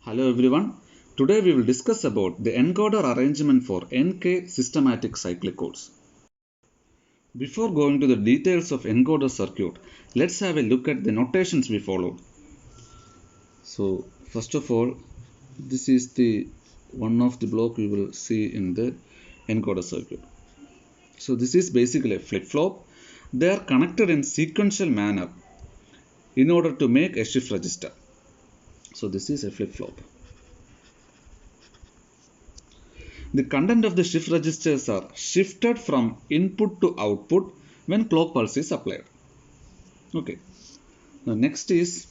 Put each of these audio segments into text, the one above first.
Hello everyone. Today we will discuss about the encoder arrangement for NK systematic cyclic codes. Before going to the details of encoder circuit, let's have a look at the notations we followed. So first of all, this is the one of the block we will see in the encoder circuit. So this is basically a flip-flop. They are connected in sequential manner in order to make a shift register. So this is a flip-flop. The content of the shift registers are shifted from input to output when clock pulse is applied. Okay. Now next is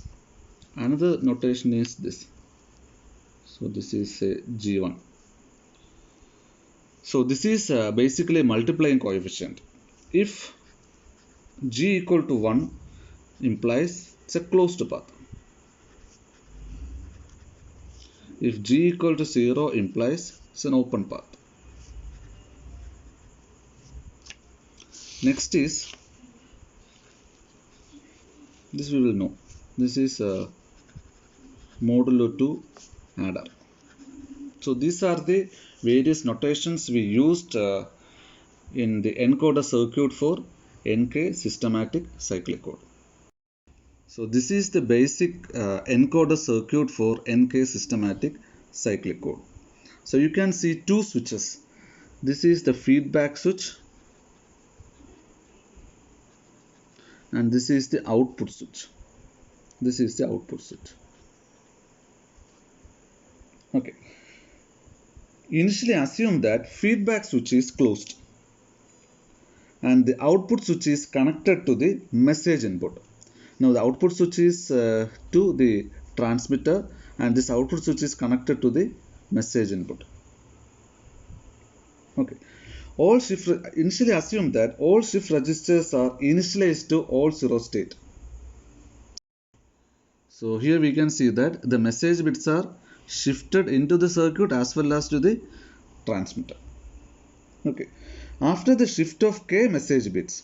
another notation is this. So this is a G1. So this is basically a multiplying coefficient. If G equal to 1 implies it's a closed path. If G equal to 0 implies it's an open path. Next is, this we will know. This is modulo 2 adder. So these are the various notations we used in the encoder circuit for NK systematic cyclic code. So this is the basic encoder circuit for NK systematic cyclic code. So you can see two switches. This is the feedback switch and this is the output switch. This is the output switch. Okay. Initially assume that feedback switch is closed and the output switch is connected to the message input. Now the output switch is to the transmitter and this output switch is connected to the message input. Okay. Initially assume that all shift registers are initialized to all 0 state. So here we can see that the message bits are shifted into the circuit as well as to the transmitter. Okay. After the shift of k message bits,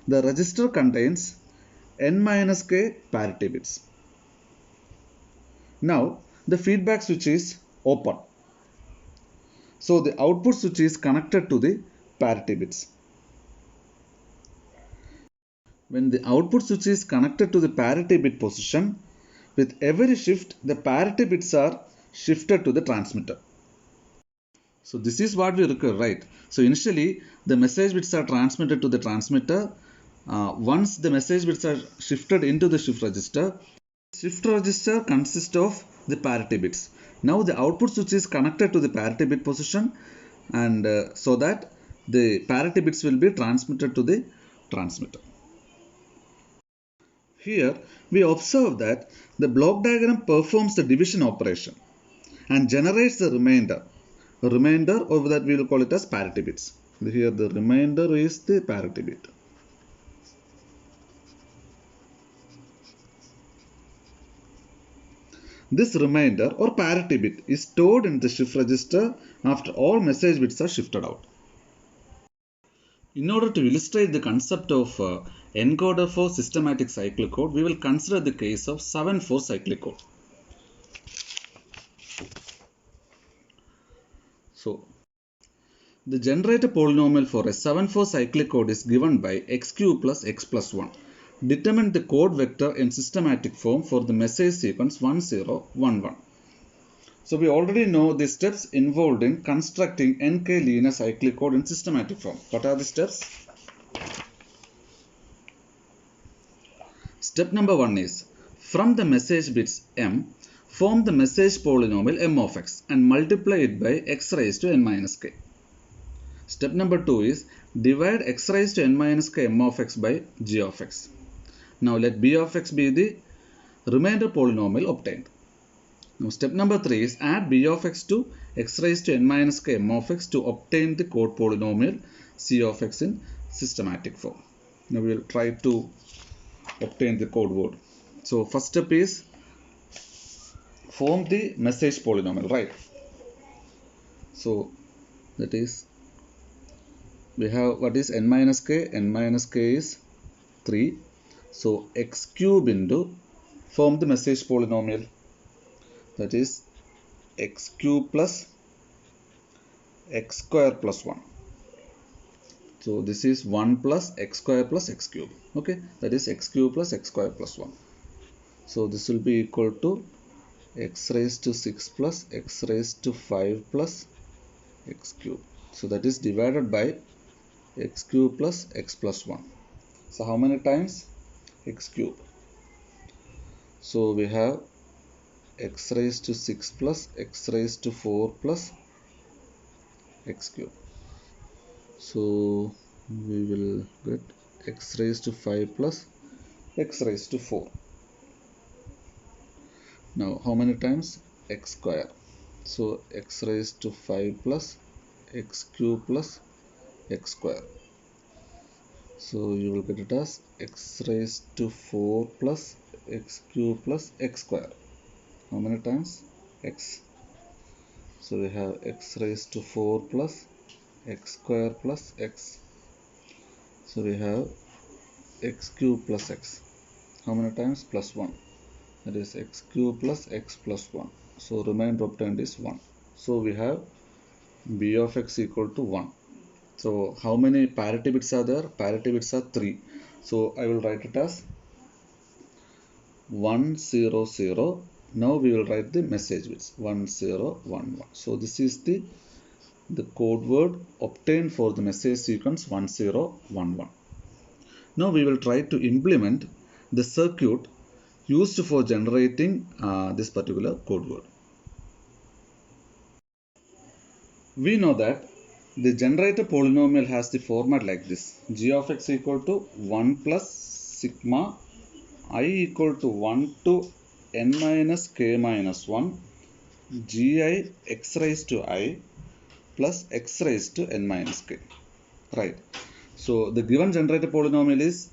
the register contains n-k parity bits. Now the feedback switch is open. So the output switch is connected to the parity bits. When the output switch is connected to the parity bit position, with every shift the parity bits are shifted to the transmitter. So this is what we require, right? So initially the message bits are transmitted to the transmitter. Once the message bits are shifted into the shift register consists of the parity bits. Now the output switch is connected to the parity bit position and so that the parity bits will be transmitted to the transmitter. Here we observe that the block diagram performs the division operation and generates the remainder. A remainder, or that we will call it as parity bits. Here the remainder is the parity bit. This remainder or parity bit is stored in the shift register after all message bits are shifted out. In order to illustrate the concept of encoder for systematic cyclic code, we will consider the case of 7/4 cyclic code. So, the generator polynomial for a 7/4 cyclic code is given by x cube plus x plus 1. Determine the code vector in systematic form for the message sequence 1011. So we already know the steps involved in constructing NK linear cyclic code in systematic form. What are the steps? Step number 1 is, from the message bits m, form the message polynomial m of x and multiply it by x raised to n minus k. Step number 2 is, divide x raised to n minus k m of x by g of x. Now let b of x be the remainder polynomial obtained. Now step number 3 is, add b of x to x raised to n minus k m of x to obtain the code polynomial c of x in systematic form. Now we will try to obtain the code word. So first step is form the message polynomial, right? So that is, we have what is n minus k? N minus k is 3. So x cube into, form the message polynomial, that is x cube plus x square plus 1. So this is 1 plus x square plus x cube. Okay, that is x cube plus x square plus 1. So this will be equal to x raised to 6 plus x raised to 5 plus x cube. So that is divided by x cube plus x plus 1. So how many times? X cube. So we have x raised to 6 plus x raised to 4 plus x cube. So we will get x raised to 5 plus x raised to 4. Now how many times? X square. So x raised to 5 plus x cube plus x square. So you will get it as x raised to 4 plus x cube plus x square. How many times? X. So we have x raised to 4 plus x square plus x. So we have x cube plus x. How many times? Plus 1. That is x cube plus x plus 1. So remainder obtained is 1. So we have b of x equal to 1. So how many parity bits are there? Parity bits are 3. So I will write it as 1 0 0. Now we will write the message bits 1 0 1 1. So this is the code word obtained for the message sequence 1 0 1 1. Now we will try to implement the circuit used for generating this particular code word. We know that the generator polynomial has the format like this: g of x equal to 1 plus sigma I equal to 1 to n minus k minus 1 gi x raised to I plus x raised to n minus k. Right. So the given generator polynomial is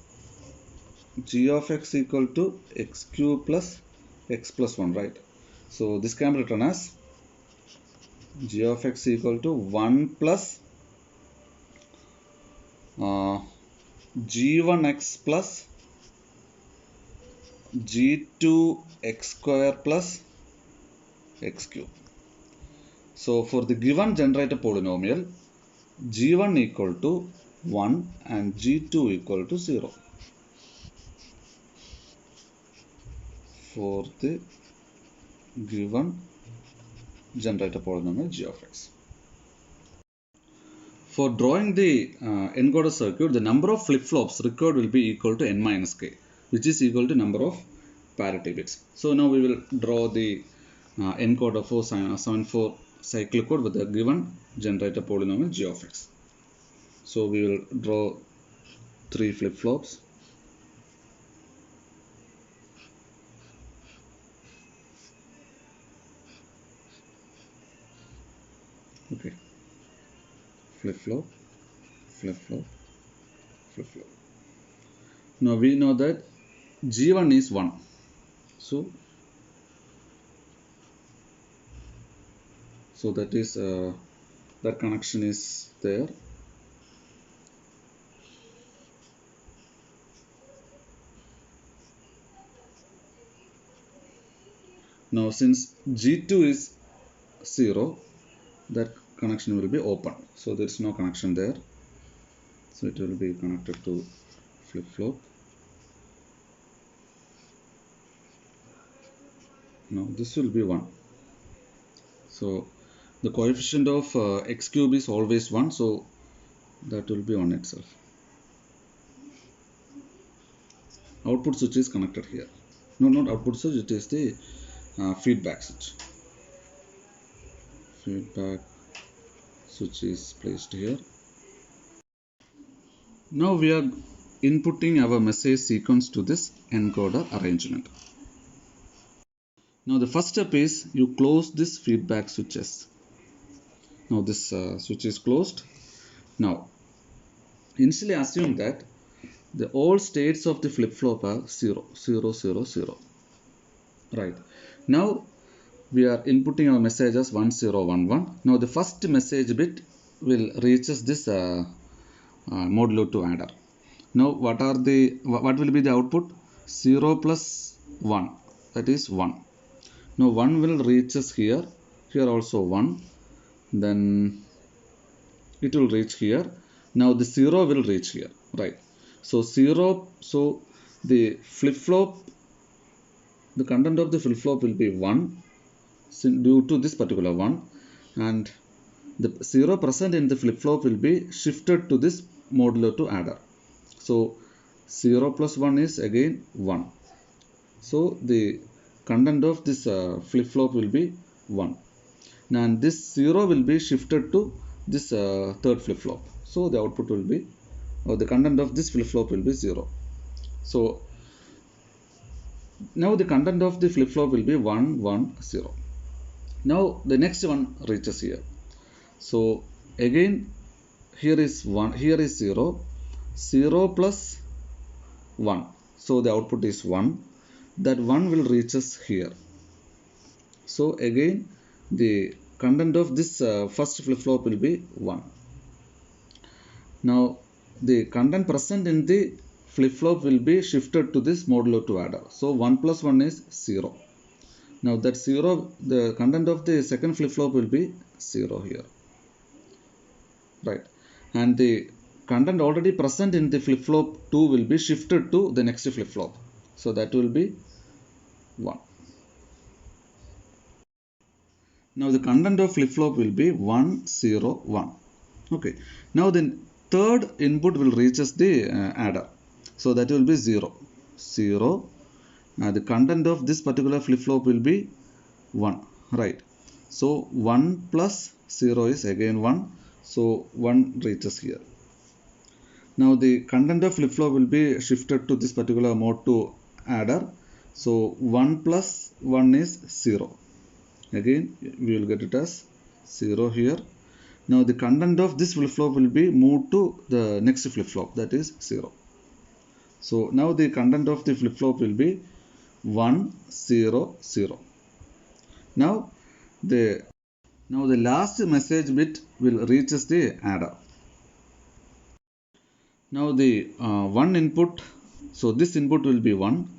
g of x equal to x cube plus x plus 1. Right. So this can be written as g of x equal to 1 plus g1x plus g2x square plus x cube. So for the given generator polynomial, g1 equal to 1 and g2 equal to 0 for the given generator polynomial g of x. For drawing the encoder circuit, the number of flip-flops required will be equal to n minus k, which is equal to number of parity bits. So now we will draw the encoder for 74 cyclic code with the given generator polynomial g of x. So we will draw 3 flip-flops. Okay. Flip-flop, flip-flop, flip-flop. Now we know that G1 is 1. So that is that connection is there. Now since G2 is 0, that connection will be open. So there is no connection there. So it will be connected to flip-flop. Now this will be 1. So the coefficient of x cube is always 1. So that will be 1 itself. Output switch is connected here. No, not output switch. It is the feedback switch. Feedback switch is placed here. Now we are inputting our message sequence to this encoder arrangement. Now the first step is you close this feedback switches. Now this switch is closed. Now initially assume that the all states of the flip-flop are 0, 0, 0, 0. Right. Now we are inputting our message as 1, 0, 1, 1. Now the first message bit will reaches this modulo 2 adder. Now what will be the output? 0 plus 1, that is 1. Now 1 will reaches here here also 1, then it will reach here. Now the 0 will reach here, right? So 0, so the flip-flop, the content of the flip-flop will be 1 due to this particular one, and the 0 present in the flip-flop will be shifted to this modulo 2 adder. So 0 plus 1 is again 1. So the content of this flip-flop will be 1. And this 0 will be shifted to this third flip-flop. So the output will be, or the content of this flip-flop will be 0. So now the content of the flip-flop will be 1, 1, 0. Now the next one reaches here. So again here is 1, here is 0, 0 plus 1. So the output is 1. That 1 will reach us here. So again the content of this first flip-flop will be 1. Now the content present in the flip-flop will be shifted to this modulo 2 adder. So 1 plus 1 is 0. Now that 0, the content of the second flip-flop will be 0 here, right? And the content already present in the flip-flop 2 will be shifted to the next flip-flop. So that will be 1. Now the content of flip-flop will be 1, 0, 1. Okay. Now the third input will reach us the adder. So that will be 0, 0. The content of this particular flip-flop will be 1, right? So 1 plus 0 is again 1. So 1 reaches here. Now the content of flip-flop will be shifted to this particular mode 2 adder. So 1 plus 1 is 0. Again we will get it as 0 here. Now the content of this flip-flop will be moved to the next flip-flop, that is 0. So now the content of the flip-flop will be 1, 0, 0. Now the last message bit will reach us the adder. Now the one input, so this input will be 1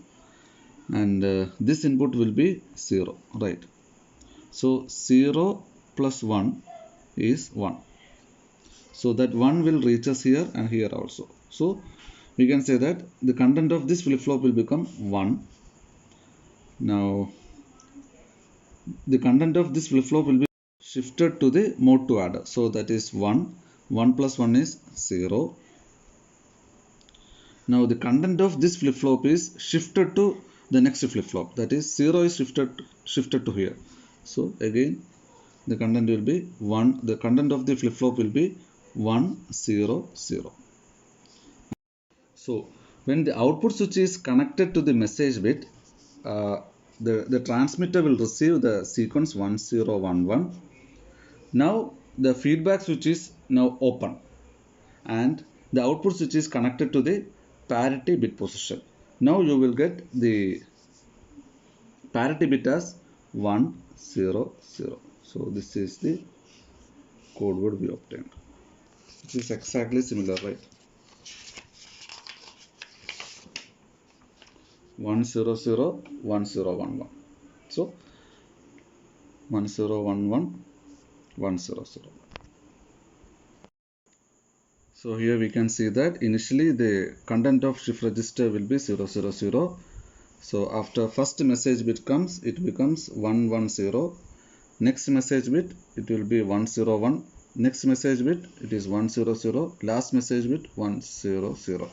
and this input will be 0, right? So 0 plus 1 is 1. So that 1 will reach us here and here also. So we can say that the content of this flip-flop will become 1. Now the content of this flip-flop will be shifted to the mode 2 adder. So that is 1. 1 plus 1 is 0. Now the content of this flip-flop is shifted to the next flip-flop. That is 0 is shifted to here. So again the content will be 1. The content of the flip-flop will be 1, 0, 0. So when the output switch is connected to the message bit, the transmitter will receive the sequence 1, 0, 1, 1. Now the feedback switch is now open and the output switch is connected to the parity bit position. Now you will get the parity bit as 1, 0, 0. So this is the code word we obtained. It is exactly similar, right? 1, 0, 0, 1, 0, 1, 1. So 1, 0, 1, 1, 1, 0, 0. So here we can see that initially the content of shift register will be 0, 0, 0. So after first message bit comes, it becomes 1, 1, 0. Next message bit, it will be 1, 0, 1. Next message bit, it is 1, 0, 0. Last message bit, 1, 0, 0.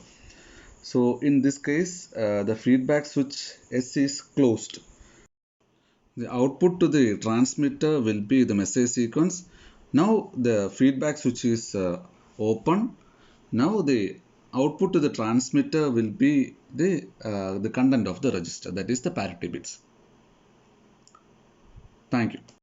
So in this case, the feedback switch S is closed. The output to the transmitter will be the message sequence. Now the feedback switch is open. Now the output to the transmitter will be the content of the register, that is the parity bits. Thank you.